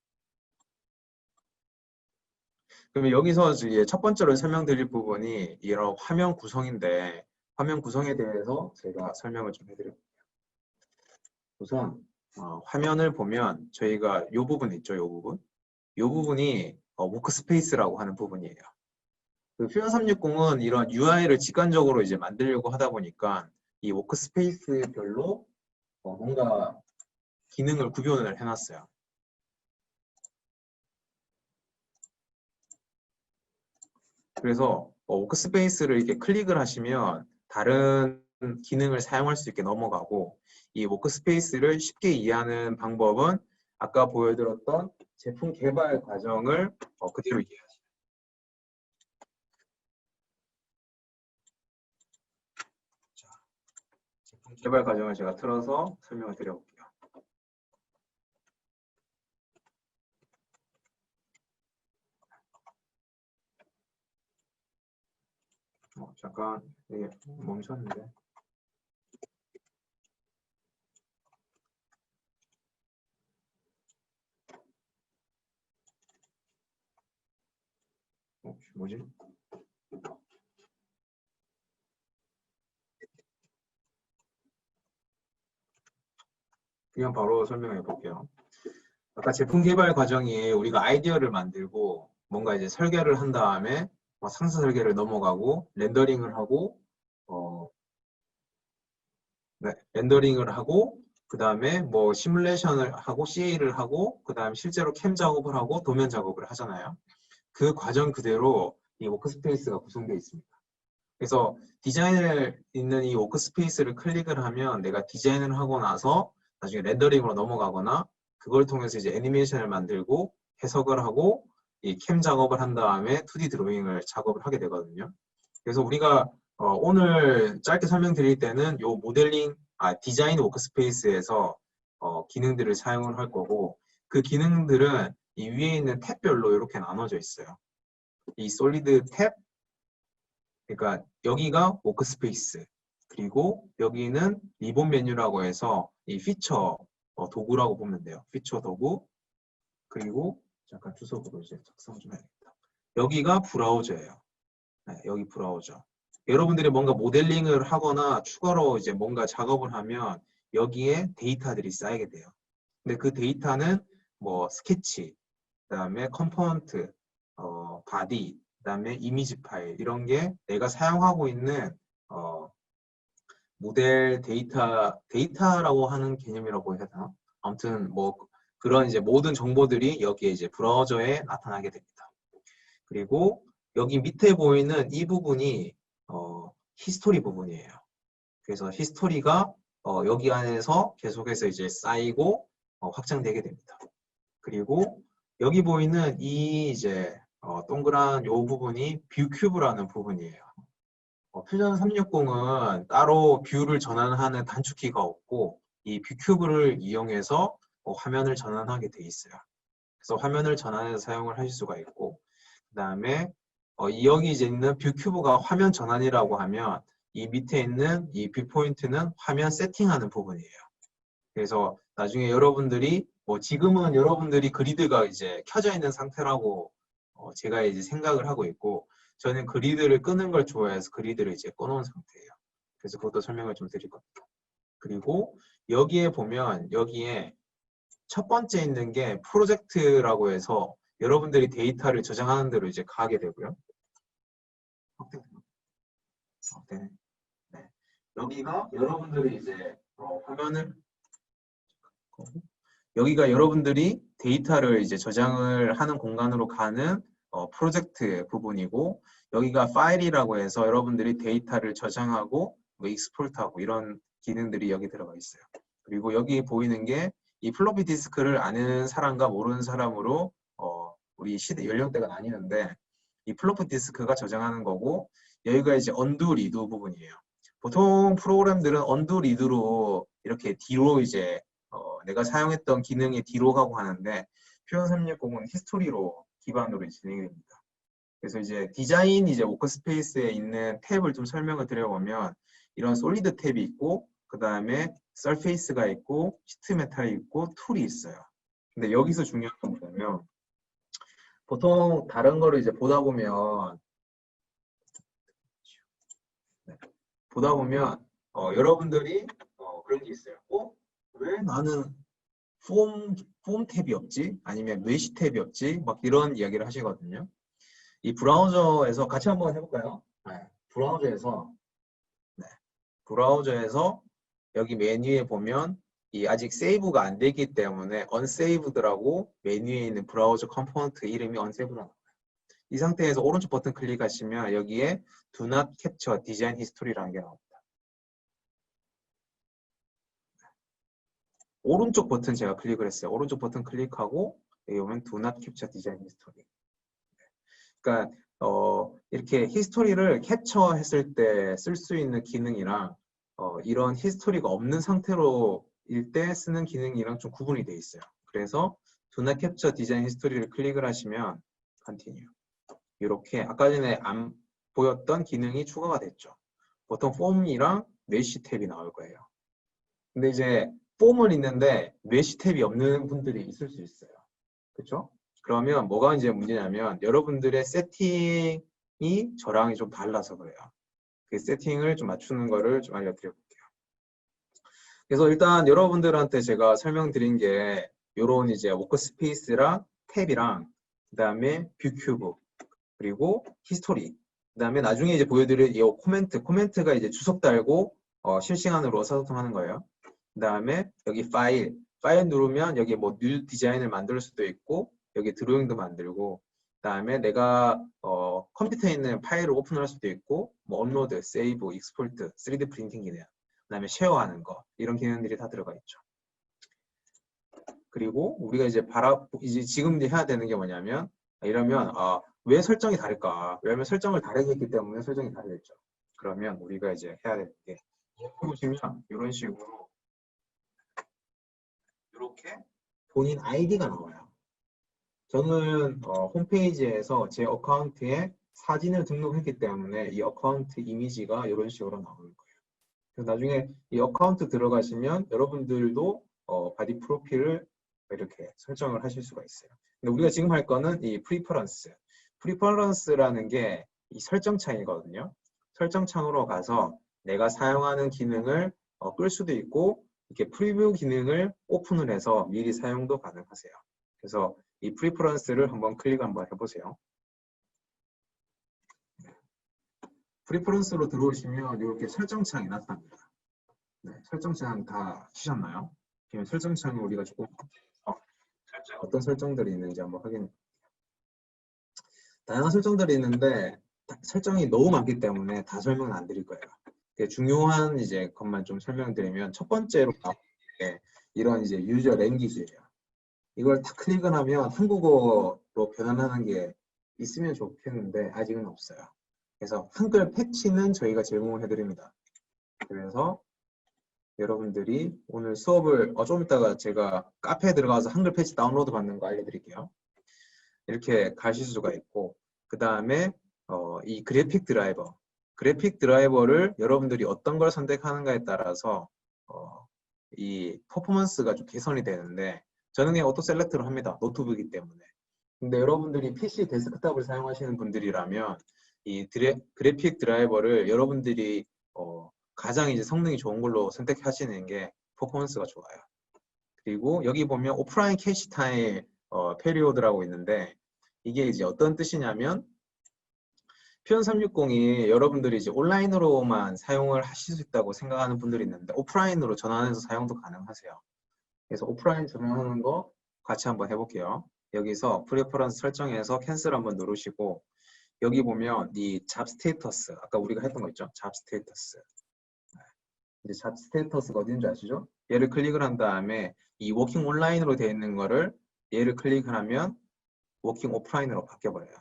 그러면 여기서 이제 첫 번째로 설명드릴 부분이 이런 화면 구성인데 화면 구성에 대해서 제가 설명을 좀 해드릴게요. 우선 화면을 보면 저희가 이 부분 있죠, 이 부분. 이 부분이 워크스페이스라고 하는 부분이에요. 그 퓨전 360은 이런 UI를 직관적으로 이제 만들려고 하다 보니까 이 워크스페이스별로 뭔가 기능을 구별을 해놨어요. 그래서 워크스페이스를 이렇게 클릭을 하시면 다른 기능을 사용할 수 있게 넘어가고 이 워크스페이스를 쉽게 이해하는 방법은 아까 보여드렸던 제품 개발 과정을 그대로 이해하시면 자, 제품 개발 과정을 제가 틀어서 설명을 드려볼게요. 잠깐 이게 멈췄는데 뭐지? 그냥 바로 설명해 볼게요. 아까 제품 개발 과정이 우리가 아이디어를 만들고 뭔가 이제 설계를 한 다음에 상세 설계를 넘어가고 렌더링을 하고 렌더링을 하고 그 다음에 뭐 시뮬레이션을 하고 CA를 하고 그 다음에 실제로 캠 작업을 하고 도면 작업을 하잖아요. 그 과정 그대로 이 워크스페이스가 구성되어 있습니다. 그래서 디자인을 있는 이 워크스페이스를 클릭을 하면 내가 디자인을 하고 나서 나중에 렌더링으로 넘어가거나 그걸 통해서 이제 애니메이션을 만들고 해석을 하고 이 캠 작업을 한 다음에 2D 드로잉을 작업을 하게 되거든요. 그래서 우리가 오늘 짧게 설명드릴 때는 요 모델링, 디자인 워크스페이스에서 기능들을 사용을 할 거고 그 기능들은 이 위에 있는 탭별로 이렇게 나눠져 있어요. 이 솔리드 탭, 그러니까 여기가 워크스페이스, 그리고 여기는 리본 메뉴라고 해서 이 피처 도구라고 보면 돼요. 피처 도구, 그리고 잠깐 주소부로 이제 작성 좀 해야겠다. 여기가 브라우저예요. 네, 여기 브라우저. 여러분들이 뭔가 모델링을 하거나 추가로 이제 뭔가 작업을 하면 여기에 데이터들이 쌓이게 돼요. 근데 그 데이터는 뭐 스케치, 그다음에 컴포넌트, 바디, 그다음에 이미지 파일 이런 게 내가 사용하고 있는 모델 데이터라고 하는 개념이라고 해야 되나? 아무튼 뭐 그런 이제 모든 정보들이 여기에 이제 브라우저에 나타나게 됩니다. 그리고 여기 밑에 보이는 이 부분이 히스토리 부분이에요. 그래서 히스토리가 여기 안에서 계속해서 이제 쌓이고 확장되게 됩니다. 그리고 여기 보이는 이 이제 동그란 요 부분이 뷰 큐브라는 부분이에요. 퓨전 360은 따로 뷰를 전환하는 단축키가 없고 이 뷰 큐브를 이용해서 화면을 전환하게 돼 있어요. 그래서 화면을 전환해서 사용을 하실 수가 있고 그 다음에 여기 이제 있는 뷰 큐브가 화면 전환이라고 하면 이 밑에 있는 이 뷰 포인트는 화면 세팅하는 부분이에요. 그래서 나중에 여러분들이 지금은 여러분들이 그리드가 이제 켜져 있는 상태라고 제가 이제 생각을 하고 있고 저는 그리드를 끄는 걸 좋아해서 그리드를 이제 꺼놓은 상태예요. 그래서 그것도 설명을 좀 드릴 겁니다. 그리고 여기에 보면 여기에 첫 번째 있는 게 프로젝트라고 해서 여러분들이 데이터를 저장하는 대로 이제 가게 되고요. 네. 네. 여기가 여러분들이 이제 화면을 여기가 여러분들이 데이터를 이제 저장을 하는 공간으로 가는 프로젝트 부분이고 여기가 파일이라고 해서 여러분들이 데이터를 저장하고 뭐 익스포트하고 이런 기능들이 여기 들어가 있어요. 그리고 여기 보이는 게 이 플로피 디스크를 아는 사람과 모르는 사람으로 우리 시대 연령대가 나뉘는데 이 플로피 디스크가 저장하는 거고 여기가 이제 언두 리드 부분이에요. 보통 프로그램들은 언두 리드로 이렇게 뒤로 이제 내가 사용했던 기능이 뒤로 가고 하는데 퓨전 360은 히스토리로 기반으로 진행이 됩니다. 그래서 이제 디자인 이제 워크스페이스에 있는 탭을 좀 설명을 드려보면 이런 솔리드 탭이 있고 그 다음에 서페이스가 있고 시트 메탈이 있고 툴이 있어요. 근데 여기서 중요한 건 뭐냐면 보통 다른 거를 이제 보다 보면 여러분들이 그런 게 있어요. 왜 나는 폼 탭이 없지? 아니면 메시 탭이 없지? 막 이런 이야기를 하시거든요. 이 브라우저에서 같이 한번 해볼까요? 네. 브라우저에서 여기 메뉴에 보면 이 아직 세이브가 안 되기 때문에 unsaved라고 메뉴에 있는 브라우저 컴포넌트 이름이 unsaved. 이 상태에서 오른쪽 버튼 클릭하시면 여기에 Do not capture design history라는 게 나옵니다. 오른쪽 버튼 제가 클릭을 했어요. 오른쪽 버튼 클릭하고 여기 오면 Do not capture design history. 그러니까 이렇게 히스토리를 캡처했을 때 쓸 수 있는 기능이랑 이런 히스토리가 없는 상태로 일 때 쓰는 기능이랑 좀 구분이 돼 있어요. 그래서 Do not capture design history를 클릭을 하시면 Continue. 이렇게 아까 전에 안 보였던 기능이 추가가 됐죠. 보통 폼이랑 메시 탭이 나올 거예요. 근데 이제 폼을 있는데 메시 탭이 없는 분들이 있을 수 있어요. 그렇죠? 그러면 뭐가 이제 문제냐면 여러분들의 세팅이 저랑이 좀 달라서 그래요. 그 세팅을 좀 맞추는 거를 좀 알려드려 볼게요. 그래서 일단 여러분들한테 제가 설명드린 게 요런 이제 워크스페이스랑 탭이랑 그 다음에 뷰 큐브 그리고 히스토리 그 다음에 나중에 이제 보여드릴 이 코멘트가 이제 주석 달고 실시간으로 의사소통하는 거예요. 그 다음에 여기 파일 누르면 여기 뭐 뉴 디자인을 만들 수도 있고 여기 드로잉도 만들고 그 다음에 내가 컴퓨터에 있는 파일을 오픈할 수도 있고 뭐 업로드, 세이브, 익스포트, 3D 프린팅 기능 그 다음에 쉐어하는 거 이런 기능들이 다 들어가 있죠. 그리고 우리가 이제 지금 해야 되는 게 뭐냐면 이러면 왜 설정이 다를까? 왜냐면 설정을 다르게 했기 때문에 설정이 다르겠죠. 그러면 우리가 이제 해야 될 게 보시면 이런 식으로 이렇게 본인 아이디가 나와요. 저는 홈페이지에서 제 어카운트에 사진을 등록했기 때문에 이 어카운트 이미지가 이런 식으로 나올 거예요. 그래서 나중에 이 어카운트 들어가시면 여러분들도 바디 프로필을 이렇게 설정을 하실 수가 있어요. 근데 우리가 지금 할 거는 이 프리퍼런스라는 게 이 설정창이거든요. 설정창으로 가서 내가 사용하는 기능을 끌 수도 있고 이렇게 프리뷰 기능을 오픈을 해서 미리 사용도 가능하세요. 그래서 이 프리퍼런스를 한번 해보세요. 프리퍼런스로 들어오시면 이렇게 설정창이 나타납니다. 네, 설정창 다 치셨나요? 그러면 설정창을 우리가 조금 어떤 설정들이 있는지 한번 확인해 볼게요. 다양한 설정들이 있는데 설정이 너무 많기 때문에 다 설명은 안 드릴 거예요. 중요한 이제 것만 좀 설명드리면 첫 번째로 이런 이제 유저 랭귀지예요. 이걸 다 클릭을 하면 한국어로 변환하는 게 있으면 좋겠는데 아직은 없어요. 그래서 한글 패치는 저희가 제공을 해드립니다. 그래서 여러분들이 오늘 수업을 좀 이따가 제가 카페에 들어가서 한글 패치 다운로드 받는 거 알려드릴게요. 이렇게 가실 수가 있고 그 다음에 이 그래픽 드라이버를 여러분들이 어떤 걸 선택하는가에 따라서 이 퍼포먼스가 좀 개선이 되는데 저는 그냥 오토 셀렉트를 합니다. 노트북이기 때문에. 근데 여러분들이 PC 데스크탑을 사용하시는 분들이라면 이 그래픽 드라이버를 여러분들이 가장 이제 성능이 좋은 걸로 선택하시는 게 퍼포먼스가 좋아요. 그리고 여기 보면 오프라인 캐시 타임 페리오드라고 있는데 이게 이제 어떤 뜻이냐면 퓨전 360이 여러분들이 이제 온라인으로만 사용을 하실 수 있다고 생각하는 분들이 있는데 오프라인으로 전환해서 사용도 가능하세요. 그래서 오프라인 전환하는 거 같이 한번 해볼게요. 여기서 프리퍼런스 설정해서 캔슬 한번 누르시고 여기 보면 이 잡 스테이터스 아까 우리가 했던 거 있죠? 잡 스테이터스 이제 잡 스테이터스가 어딘지 아시죠? 얘를 클릭을 한 다음에 이 워킹 온라인으로 되어 있는 거를 얘를 클릭을 하면 워킹 오프라인으로 바뀌어버려요.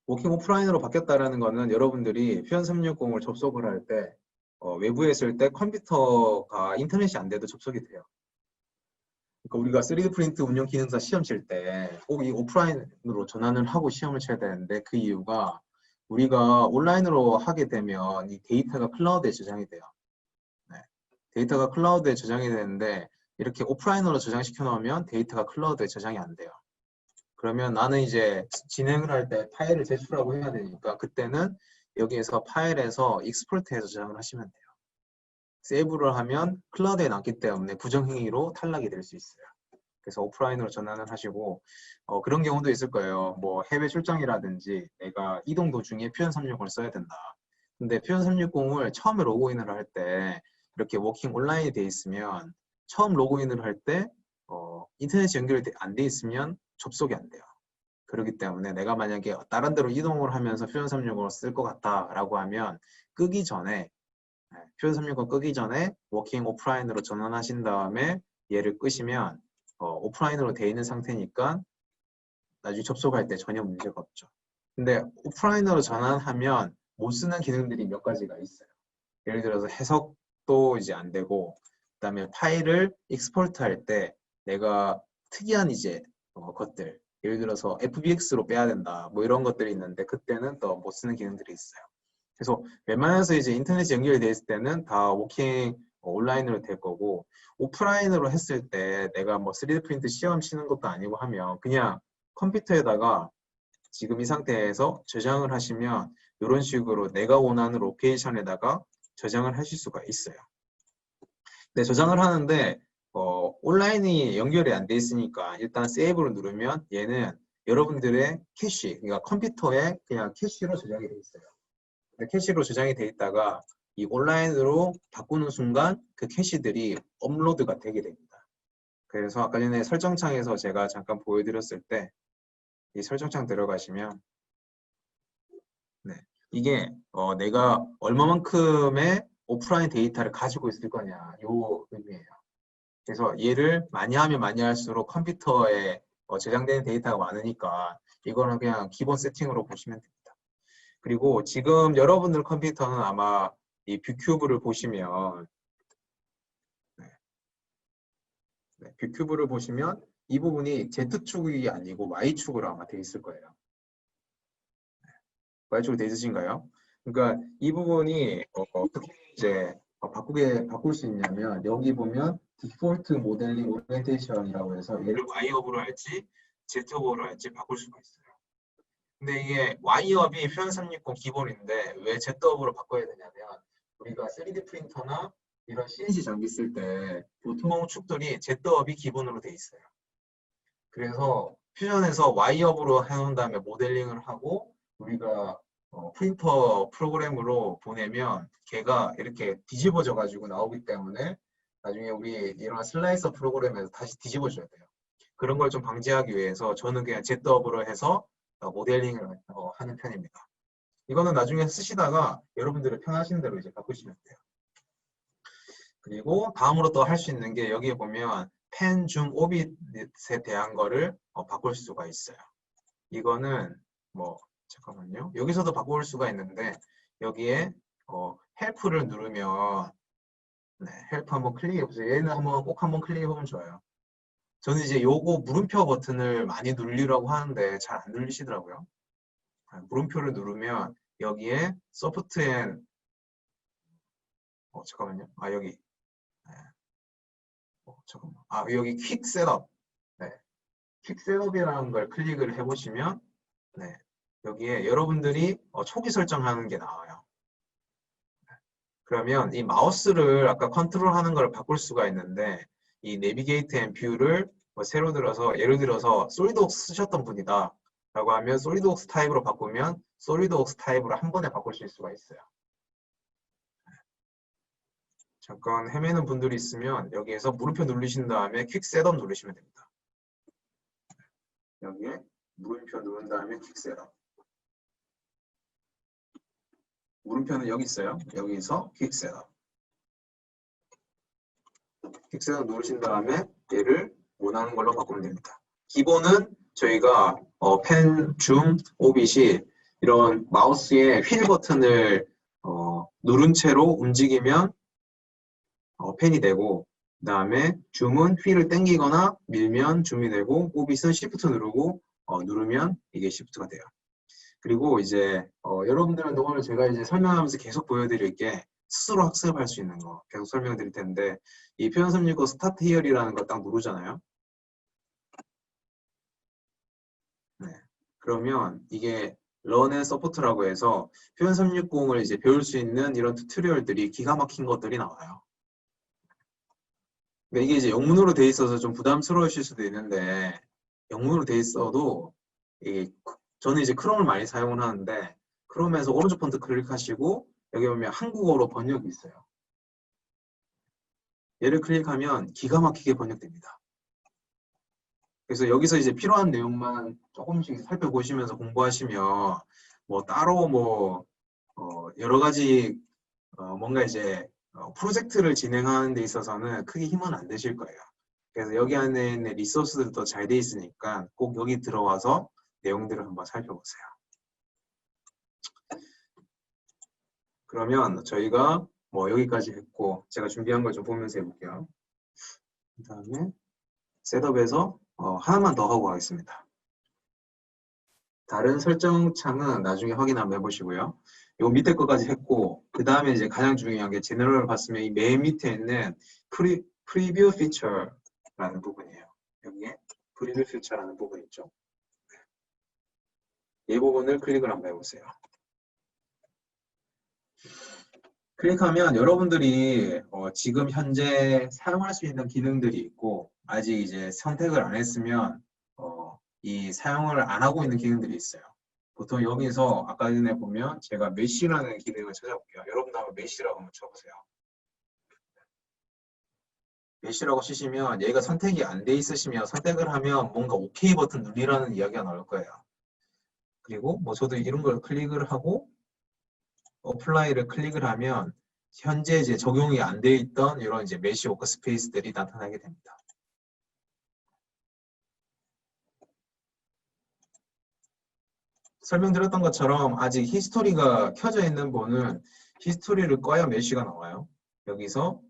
워킹 오프라인으로 바뀌었다는 거는 여러분들이 퓨전 360을 접속을 할 때 외부에 있을 때 컴퓨터가 인터넷이 안 돼도 접속이 돼요. 그러니까 우리가 3D 프린트 운영 기능사 시험 칠 때 꼭 이 오프라인으로 전환을 하고 시험을 쳐야 되는데 그 이유가 우리가 온라인으로 하게 되면 이 데이터가 클라우드에 저장이 돼요. 네. 데이터가 클라우드에 저장이 되는데 이렇게 오프라인으로 저장시켜 놓으면 데이터가 클라우드에 저장이 안 돼요. 그러면 나는 이제 진행을 할 때 파일을 제출하고 해야 되니까 그때는 여기에서 파일에서 익스포트해서 저장을 하시면 돼요. 세이브를 하면 클라우드에 남기 때문에 부정행위로 탈락이 될 수 있어요. 그래서 오프라인으로 전환을 하시고 그런 경우도 있을 거예요. 뭐 해외 출장이라든지 내가 이동 도중에 퓨전 360을 써야 된다. 근데 퓨전 360을 처음에 로그인을 할 때 이렇게 워킹 온라인이 돼 있으면 처음 로그인을 할 때 인터넷이 연결이 안 돼 있으면 접속이 안 돼요. 그렇기 때문에 내가 만약에 다른 데로 이동을 하면서 퓨전 360을 쓸 것 같다라고 하면 끄기 전에 퓨전 360 끄기 전에 워킹 오프라인으로 전환하신 다음에 얘를 끄시면 오프라인으로 돼 있는 상태니까 나중에 접속할 때 전혀 문제가 없죠. 근데 오프라인으로 전환하면 못 쓰는 기능들이 몇 가지가 있어요. 예를 들어서 해석도 이제 안 되고, 그다음에 파일을 익스포트 할 때 내가 특이한 이제 것들, 예를 들어서 FBX로 빼야 된다, 뭐 이런 것들이 있는데 그때는 또 못 쓰는 기능들이 있어요. 그래서 웬만해서 이제 인터넷이 연결이 돼 있을 때는 다 워킹 온라인으로 될 거고, 오프라인으로 했을 때 내가 뭐 3D 프린트 시험 치는 것도 아니고 하면 그냥 컴퓨터에다가 지금 이 상태에서 저장을 하시면 이런 식으로 내가 원하는 로케이션에다가 저장을 하실 수가 있어요. 네, 저장을 하는데 온라인이 연결이 안 돼 있으니까 일단 세이브를 누르면 얘는 여러분들의 캐시, 그러니까 컴퓨터에 그냥 캐시로 저장이 돼 있어요. 캐시로 저장이 돼 있다가 이 온라인으로 바꾸는 순간 그 캐시들이 업로드가 되게 됩니다. 그래서 아까 전에 설정창에서 제가 잠깐 보여드렸을 때 이 설정창 들어가시면 이게 내가 얼마만큼의 오프라인 데이터를 가지고 있을 거냐 요 의미예요. 그래서 얘를 많이 하면 많이 할수록 컴퓨터에 저장되는 데이터가 많으니까 이거는 그냥 기본 세팅으로 보시면 됩니다. 그리고 지금 여러분들 컴퓨터는 아마 이 뷰큐브를 보시면 뷰큐브를 보시면 이 부분이 Z축이 아니고 Y축으로 아마 돼 있을 거예요. Y축으로 돼 있으신가요? 그러니까 이 부분이 어떻게 이제 바꿀 수 있냐면 여기 보면 디폴트 모델링 오리엔테이션이라고 해서 얘를 Y업으로 할지 Z업으로 할지 바꿀 수가 있어요. 근데 이게 Y업이 퓨전 360 기본인데 왜 Z업으로 바꿔야 되냐면 우리가 3D 프린터나 이런 CNC 장비 쓸 때 보통 축들이 Z업이 기본으로 돼 있어요. 그래서 퓨전에서 Y업으로 해놓은 다음에 모델링을 하고 우리가 프린터 프로그램으로 보내면 걔가 이렇게 뒤집어져 가지고 나오기 때문에 나중에 우리 이런 슬라이서 프로그램에서 다시 뒤집어줘야 돼요. 그런 걸 좀 방지하기 위해서 저는 그냥 Z업으로 해서 모델링을 하는 편입니다. 이거는 나중에 쓰시다가 여러분들이 편하신 대로 이제 바꾸시면 돼요. 그리고 다음으로 또 할 수 있는 게 여기에 보면 펜, 줌, 오빗에 대한 거를 바꿀 수가 있어요. 이거는 뭐 잠깐만요. 여기서도 바꿀 수가 있는데 여기에 헬프를 누르면 헬프 한번 클릭해 보세요. 얘는 꼭 한번 클릭해 보면 좋아요. 저는 이제 요거 물음표 버튼을 많이 누르려고 하는데 잘 안 눌리시더라고요. 물음표를 누르면 여기에 소프트 앤 잠깐만요. 여기 잠깐만. 여기 퀵 셋업. 퀵 셋업이라는 걸 클릭을 해보시면 여기에 여러분들이 초기 설정하는 게 나와요. 그러면 이 마우스를 아까 컨트롤하는 걸 바꿀 수가 있는데 이 내비게이트 앤 뷰를 새로 들어서 예를 들어서 솔리드웍스 쓰셨던 분이다 라고 하면 솔리드웍스 타입으로 바꾸면 솔리드웍스 타입으로 한 번에 바꾸실 수가 있어요. 잠깐 헤매는 분들이 있으면 여기에서 물음표 누르신 다음에 퀵 셋업 누르시면 됩니다. 여기에 물음표 누른 다음에 퀵 셋업. 물음표는 여기 있어요. 여기서 퀵 셋업. 퀵 셋업 누르신 다음에 얘를 원하는 걸로 바꾸면 됩니다. 기본은 저희가 펜, 줌, 오빗이 이런 마우스의 휠 버튼을 누른 채로 움직이면 펜이 되고 그 다음에 줌은 휠을 당기거나 밀면 줌이 되고 오빗은 시프트 누르고 누르면 이게 시프트가 돼요. 그리고 이제 여러분들한테 오늘 제가 이제 설명하면서 계속 보여드릴 게 스스로 학습할 수 있는 거 계속 설명드릴 텐데 이 표현 365 스타트 히어리라는 거 딱 누르잖아요. 네. 그러면 이게 런 앤 서포트라고 해서 표현 360을 이제 배울 수 있는 이런 튜토리얼들이 기가 막힌 것들이 나와요. 근데 이게 이제 영문으로 돼 있어서 좀 부담스러우실 수도 있는데 영문으로 돼 있어도 이게 저는 이제 크롬을 많이 사용을 하는데 크롬에서 오른쪽 폰트 클릭하시고 여기 보면 한국어로 번역이 있어요. 얘를 클릭하면 기가 막히게 번역됩니다. 그래서 여기서 이제 필요한 내용만 조금씩 살펴보시면서 공부하시면 뭐 따로 뭐 여러 가지 뭔가 이제 프로젝트를 진행하는 데 있어서는 크게 힘은 안 되실 거예요. 그래서 여기 안에 있는 리소스들도 잘 돼 있으니까 꼭 여기 들어와서 내용들을 한번 살펴보세요. 그러면 저희가 뭐 여기까지 했고 제가 준비한 걸 좀 보면서 해볼게요. 그 다음에 셋업에서 하나만 더 하고 가겠습니다. 다른 설정 창은 나중에 확인 한번 해보시고요. 요 밑에 거까지 했고 그 다음에 이제 가장 중요한 게 제너럴을 봤으면 이 맨 밑에 있는 프리뷰 피처라는 부분이에요. 여기에 프리뷰 피처라는 부분 있죠. 이 부분을 클릭을 한번 해보세요. 클릭하면 여러분들이 지금 현재 사용할 수 있는 기능들이 있고 아직 이제 선택을 안 했으면 이 사용을 안 하고 있는 기능들이 있어요. 보통 여기서 아까 전에 보면 제가 메시라는 기능을 찾아볼게요. 여러분도 한번 메시라고 한번 쳐보세요. 메시라고 치시면 얘가 선택이 안 돼 있으시면 선택을 하면 뭔가 OK 버튼 누르라는 이야기가 나올 거예요. 그리고 뭐 저도 이런 걸 클릭을 하고 어플라이를 클릭을 하면 현재 이제 적용이 안 돼 있던 이런 이제 메시 워크스페이스들이 나타나게 됩니다. 설명드렸던 것처럼 아직 히스토리가 켜져 있는 분은 히스토리를 꺼야 메시가 나와요. 여기서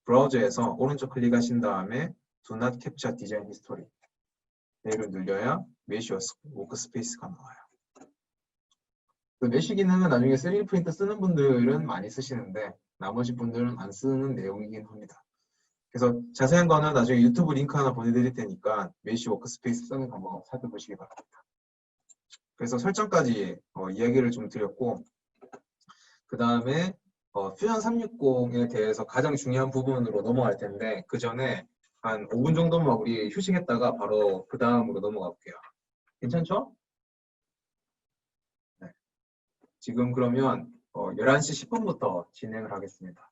브라우저에서 오른쪽 클릭하신 다음에 Do not capture design history 얘를 눌려야 메시 워크스페이스가 나와요. 그 메시 기능은 나중에 3D 프린터 쓰는 분들은 많이 쓰시는데 나머지 분들은 안 쓰는 내용이긴 합니다. 그래서 자세한 거는 나중에 유튜브 링크 하나 보내드릴 테니까 메시 워크스페이스 쓰는 방법 살펴보시기 바랍니다. 그래서 설정까지 이야기를 좀 드렸고 그 다음에 퓨전 360에 대해서 가장 중요한 부분으로 넘어갈 텐데 그 전에 한 5분 정도만 우리 휴식했다가 바로 그 다음으로 넘어가 볼게요. 괜찮죠? 네. 지금 그러면 11시 10분부터 진행을 하겠습니다.